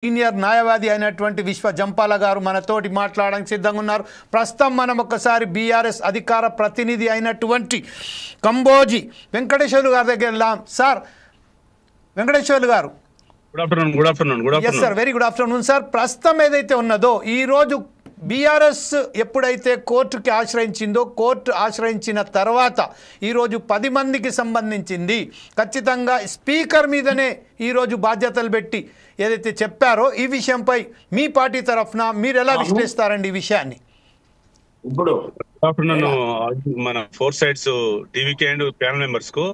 Senior న్యాయవాది అయినటువంటి విశ్వ జంపాల గారు మనతోటి మాట్లాడడానికి సిద్ధంగా ఉన్నారు. ప్రస్తుతం మనం ఒకసారి బీఆర్ఎస్ అధికార ప్రతినిధి అయినటువంటి కంబోజీ వెంకటేశ్వర్లు గారి దగ్గర వెళ్దాం. సార్ వెంకటేశ్వర్లు గారు, good afternoon. Yes sir, very good afternoon sir. ప్రస్తుతం ఏదైతే ఉన్నదో ఈరోజు బీఆర్ఎస్ ఎప్పుడైతే కోర్టుకి ఆశ్రయించిందో, కోర్టు ఆశ్రయించిన తర్వాత ఈరోజు 10 మందికి సంబంధించింది ఖచ్చితంగా స్పీకర్ మీదనే ఈరోజు బాధ్యతలు పెట్టి ఏదైతే చెప్పారో ఈ విషయంపై మీ పార్టీ తరఫున మీరు ఎలా విశ్లేషిస్తారండి ఈ విషయాన్ని? ఇప్పుడు మన 4 సైడ్స్ టీవీకి అండ్ ప్యానల్ మెంబర్స్ కు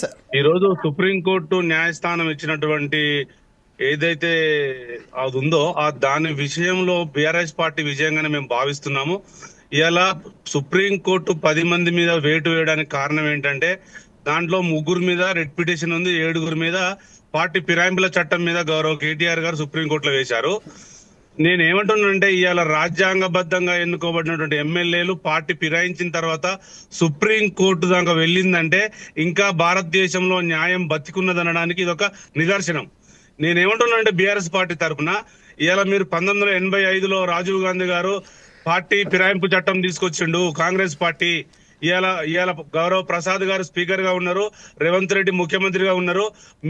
సార్, ఈ రోజు సుప్రీంకోర్టు న్యాయస్థానం ఇచ్చినటువంటి ఏదైతే అది ఉందో దాని విషయంలో బీఆర్ఎస్ పార్టీ విజయంగానే మేము భావిస్తున్నాము. ఇలా సుప్రీంకోర్టు 10 మంది మీద వేటు వేయడానికి కారణం ఏంటంటే దాంట్లో 3 మీద రెడ్ పిటిషన్ ఉంది, 7 మీద పార్టీ ఫిరాయింపుల చట్టం మీద గౌరవ కేటీఆర్ గారు సుప్రీంకోర్టులో వేశారు. నేనేమంటున్నానంటే ఇవాళ రాజ్యాంగబద్ధంగా ఎన్నుకోబడినటువంటి ఎమ్మెల్యేలు పార్టీ ఫిరాయించిన తర్వాత సుప్రీంకోర్టు దాకా వెళ్ళిందంటే ఇంకా భారతదేశంలో న్యాయం బతికున్నదనడానికి ఇది ఒక నిదర్శనం. నేనేమంటున్నానంటే బీఆర్ఎస్ పార్టీ తరఫున ఇవాళ మీరు 1985లో రాజీవ్ గాంధీ గారు పార్టీ ఫిరాయింపు చట్టం తీసుకొచ్చిండు కాంగ్రెస్ పార్టీ. ఇవాళ గౌరవ్ ప్రసాద్ గారు స్పీకర్ గా ఉన్నారు, రేవంత్ రెడ్డి ముఖ్యమంత్రిగా ఉన్నారు.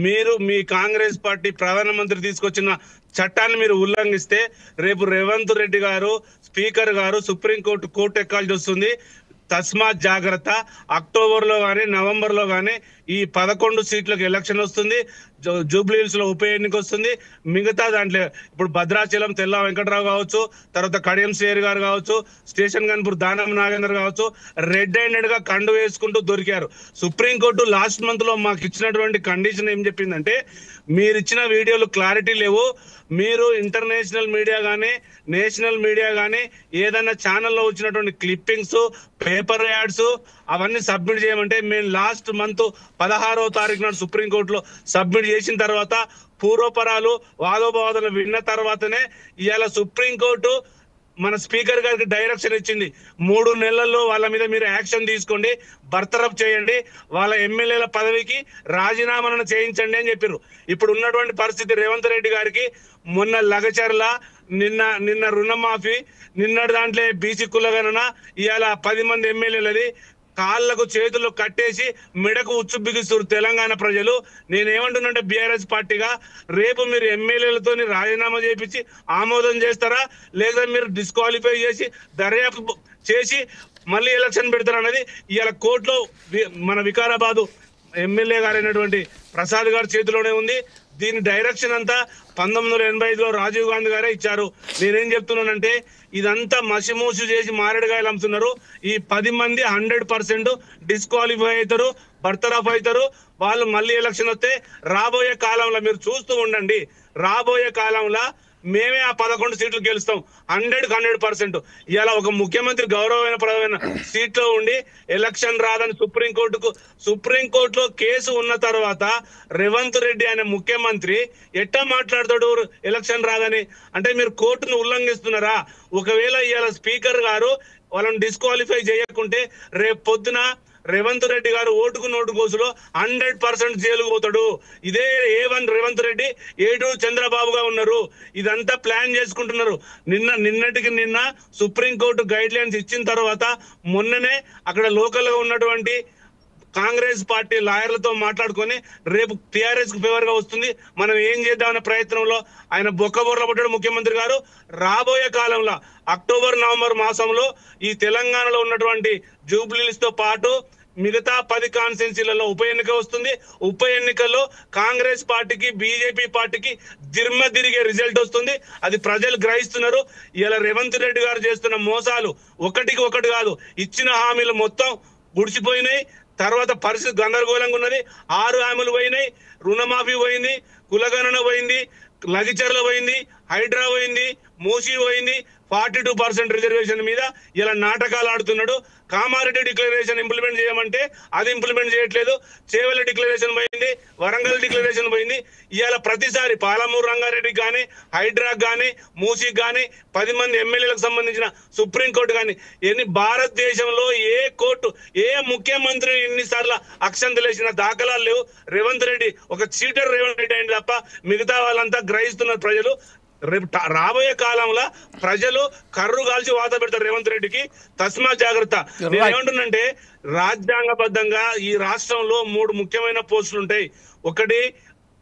మీరు మీ కాంగ్రెస్ పార్టీ ప్రధానమంత్రి తీసుకొచ్చిన చట్టాన్ని మీరు ఉల్లంఘిస్తే రేపు రేవంత్ రెడ్డి గారు స్పీకర్ గారు సుప్రీంకోర్టు కోర్టు ఎక్కాల్సి వస్తుంది. తస్మాత్ జాగ్రత్త. అక్టోబర్ లో గానీ నవంబర్ లో గానీ ఈ 11 సీట్లకు ఎలక్షన్ వస్తుంది, జూబ్లీ హిల్స్ లో ఉప ఎన్నిక వస్తుంది. మిగతా దాంట్లో ఇప్పుడు భద్రాచలం తెల్ల వెంకటరావు కావచ్చు, తర్వాత కడియం సేర్ గారు కావచ్చు, స్టేషన్ గన్పూర్ దానం నాగేందర్ కావచ్చు, రెడ్ హ్యాండెడ్ గా కండు వేసుకుంటూ దొరికారు. సుప్రీంకోర్టు లాస్ట్ మంత్ లో మాకు ఇచ్చినటువంటి కండిషన్ ఏం చెప్పిందంటే మీరు ఇచ్చిన వీడియోలు క్లారిటీ లేవు, మీరు ఇంటర్నేషనల్ మీడియా కానీ నేషనల్ మీడియా కానీ ఏదైనా ఛానల్లో వచ్చినటువంటి క్లిప్పింగ్స్, పేపర్ యాడ్స్ అవన్నీ సబ్మిట్ చేయమంటే మేము లాస్ట్ మంత్ 16వ తారీఖు నాడు సుప్రీంకోర్టులో సబ్మిట్ చేసిన తర్వాత పూర్వపరాలు వాదోపవాదాలు విన్న తర్వాతనే ఇవాళ సుప్రీంకోర్టు మన స్పీకర్ గారికి డైరెక్షన్ ఇచ్చింది. 3 నెలల్లో వాళ్ళ మీద మీరు యాక్షన్ తీసుకోండి, బర్తరఫ్ చేయండి, వాళ్ళ ఎమ్మెల్యేల పదవికి రాజీనామాలను చేయించండి అని చెప్పారు. ఇప్పుడు ఉన్నటువంటి పరిస్థితి రేవంత్ రెడ్డి గారికి మొన్న లగచర్ల, నిన్న రుణమాఫీ, నిన్నటి దాంట్లో బీసీ కులగణన, ఇవాళ 10 మంది ఎమ్మెల్యేలది కాళ్లకు చేతులు కట్టేసి మెడకు ఉచ్చు బిగిస్తారు తెలంగాణ ప్రజలు. నేనేమంటున్నానంటే బీఆర్ఎస్ పార్టీగా రేపు మీరు ఎమ్మెల్యేలతో రాజీనామా చేయించి ఆమోదం చేస్తారా, లేదా మీరు డిస్క్వాలిఫై చేసి దర్యాప్తు చేసి మళ్ళీ ఎలక్షన్ పెడతారా అనేది ఇవాళ కోర్టులో మన వికారాబాదు ఎమ్మెల్యే గారైనటువంటి ప్రసాద్ గారి చేతిలోనే ఉంది. దీని డైరెక్షన్ అంతా 1985లో రాజీవ్ గాంధీ గారే ఇచ్చారు. నేనేం చెప్తున్నానంటే ఇదంతా మసిమూసి చేసి మారేడుగాయలు అమ్ముతున్నారు. ఈ 10 మంది 100% డిస్క్వాలిఫై అవుతారు, బర్తరఫ్ అవుతారు. వాళ్ళు మళ్ళీ ఎలక్షన్ వస్తే రాబోయే కాలంలో మీరు చూస్తూ ఉండండి, రాబోయే కాలంలో మేమే ఆ 11 సీట్లు గెలుస్తాం 100% ఇలా ఒక ముఖ్యమంత్రి గౌరవమైన సీట్లో ఉండి ఎలక్షన్ రాదని సుప్రీంకోర్టులో కేసు ఉన్న తర్వాత రేవంత్ రెడ్డి అనే ముఖ్యమంత్రి ఎట్టా మాట్లాడతాడు ఎలక్షన్ రాదని? అంటే మీరు కోర్టును ఉల్లంఘిస్తున్నారా? ఒకవేళ ఇవాళ స్పీకర్ గారు వాళ్ళని డిస్క్వాలిఫై చేయకుంటే రేపు పొద్దున రేవంత్ రెడ్డి గారు ఓటుకు నోటు కోసులో 100% జైలుకు పోతాడు. ఇదే A1 రేవంత్ రెడ్డి, A2 చంద్రబాబుగా ఉన్నారు. ఇదంతా ప్లాన్ చేసుకుంటున్నారు. నిన్నటికి నిన్న సుప్రీంకోర్టు గైడ్ లైన్స్ ఇచ్చిన తర్వాత మొన్ననే అక్కడ లోకల్ గా ఉన్నటువంటి కాంగ్రెస్ పార్టీ లాయర్లతో మాట్లాడుకొని రేపు టీఆర్ఎస్ కు ఫేవర్ గా వస్తుంది, మనం ఏం చేద్దామనే ప్రయత్నంలో ఆయన బొక్కబొర్ల పడ్డాడు ముఖ్యమంత్రి గారు. రాబోయే కాలంలో అక్టోబర్ నవంబర్ మాసంలో ఈ తెలంగాణలో ఉన్నటువంటి జూబ్లీస్ తో పాటు మిగతా 10 కాన్స్టిట్యున్సీలలో ఉప ఎన్నిక వస్తుంది. ఉప ఎన్నికల్లో కాంగ్రెస్ పార్టీకి బీజేపీ పార్టీకి దిర్మ తిరిగే రిజల్ట్ వస్తుంది. అది ప్రజలు గ్రహిస్తున్నారు. ఇలా రేవంత్ రెడ్డి గారు చేస్తున్న మోసాలు ఒకటికి ఒకటి కాదు, ఇచ్చిన హామీలు మొత్తం గుడిసిపోయినాయి. తర్వాత పరిస్థితి గందరగోళంగా ఉన్నది. 6 హామీలు పోయినాయి, రుణమాఫీ పోయింది, కులగణన పోయింది, లగిచర్ల పోయింది, హైడ్రా పోయింది, మూసి పోయింది 42% రిజర్వేషన్ మీద ఇలా నాటకాలు ఆడుతున్నాడు. కామారెడ్డి డిక్లరేషన్ ఇంప్లిమెంట్ చేయమంటే అది ఇంప్లిమెంట్ చేయట్లేదు. చేవెళ్ళ డిక్లరేషన్ పోయింది, వరంగల్ డిక్లరేషన్ పోయింది. ఇవాళ ప్రతిసారి పాలమూరు రంగారెడ్డికి కానీ, హైడ్రాక్ కానీ, మూసీకి కానీ 10 మంది ఎమ్మెల్యేలకు సంబంధించిన సుప్రీంకోర్టు కానీ భారతదేశంలో ఏ కోర్టు ఏ ముఖ్యమంత్రి ఇన్నిసార్లు అక్షంతలేసిన దాఖలాలు లేవు. రేవంత్ రెడ్డి ఒక చీటర్ రేవంత్ రెడ్డి అయింది తప్ప మిగతా వాళ్ళంతా గ్రహిస్తున్నారు ప్రజలు. రేపు రాబోయే కాలంలో ప్రజలు కర్రు కాల్చి వాత పెడతారు రేవంత్ రెడ్డికి. తస్మా జాగ్రత్త. నేను ఏమంటున్నంటే రాజ్యాంగబద్ధంగా ఈ రాష్ట్రంలో 3 ముఖ్యమైన పోస్టులు ఉంటాయి. ఒకటి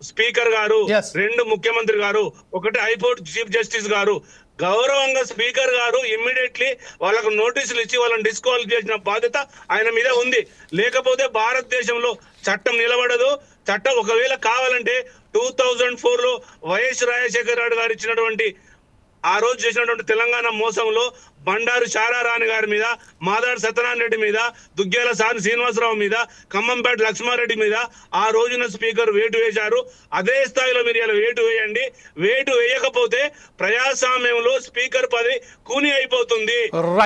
స్పీకర్ గారు, 2 ముఖ్యమంత్రి గారు, ఒకటి హైకోర్టు చీఫ్ జస్టిస్ గారు. గౌరవంగా స్పీకర్ గారు ఇమ్మీడియట్లీ వాళ్ళకు నోటీసులు ఇచ్చి వాళ్ళని డిస్క్వాలిఫై చేసిన బాధ్యత ఆయన మీద ఉంది. లేకపోతే భారతదేశంలో చట్టం నిలబడదు. చట్టం ఒకవేళ కావాలంటే 2004లో వైఎస్ రాజశేఖర రెడ్డి గారు ఇచ్చినటువంటి ఆ రోజు చేసినటువంటి తెలంగాణ మోసంలో బండారు శారారాణి గారి మీద, మాదాడు సత్యనారాయణ రెడ్డి మీద, దుగ్గ్యాల శ్రీనివాసరావు మీద, ఖమ్మంపేట లక్ష్మారెడ్డి మీద ఆ రోజున స్పీకర్ వేటు వేశారు. అదే స్థాయిలో మీరు ఇలా వేటు వేయండి. వేటు వేయకపోతే ప్రజాస్వామ్యంలో స్పీకర్ పదవి కూని అయిపోతుంది.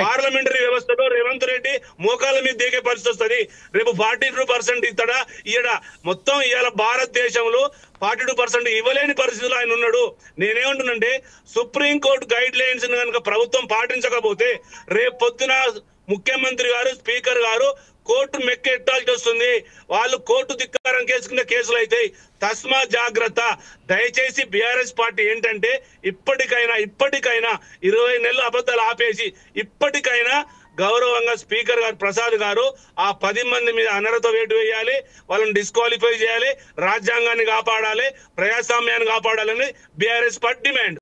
పార్లమెంటరీ వ్యవస్థలో రేవంత్ రెడ్డి మోకాల మీద దిగే పరిస్థితి వస్తుంది. రేపు 42% ఇస్తాడా ఇయ్యడా? మొత్తం ఇవాళ భారతదేశంలో 42% ఇవ్వలేని పరిస్థితుల్లో ఆయన ఉన్నాడు. నేనేమంటున్నంటే సుప్రీంకోర్టు గైడ్ లైన్స్ కనుక ప్రభుత్వం పాటించకపోతే రేపు పొద్దున ముఖ్యమంత్రి గారు, స్పీకర్ గారు కోర్టు మెక్కెట్టాల్సి వస్తుంది. వాళ్ళు కోర్టు ధిక్కారం కేసుకున్న కేసులు అయితే తస్మా జాగ్రత్త. దయచేసి బీఆర్ఎస్ పార్టీ ఏంటంటే ఇప్పటికైనా 20 నెలలు అబద్ధాలు ఆపేసి ఇప్పటికైనా గౌరవంగా స్పీకర్ గారు ప్రసాద్ గారు ఆ 10 మంది మీద అనర్హత వేటు వేయాలి, వాళ్ళని డిస్క్వాలిఫై చేయాలి, రాజ్యాంగాన్ని కాపాడాలి, ప్రజాస్వామ్యాన్ని కాపాడాలని బీఆర్ఎస్ పార్టీ డిమాండ్.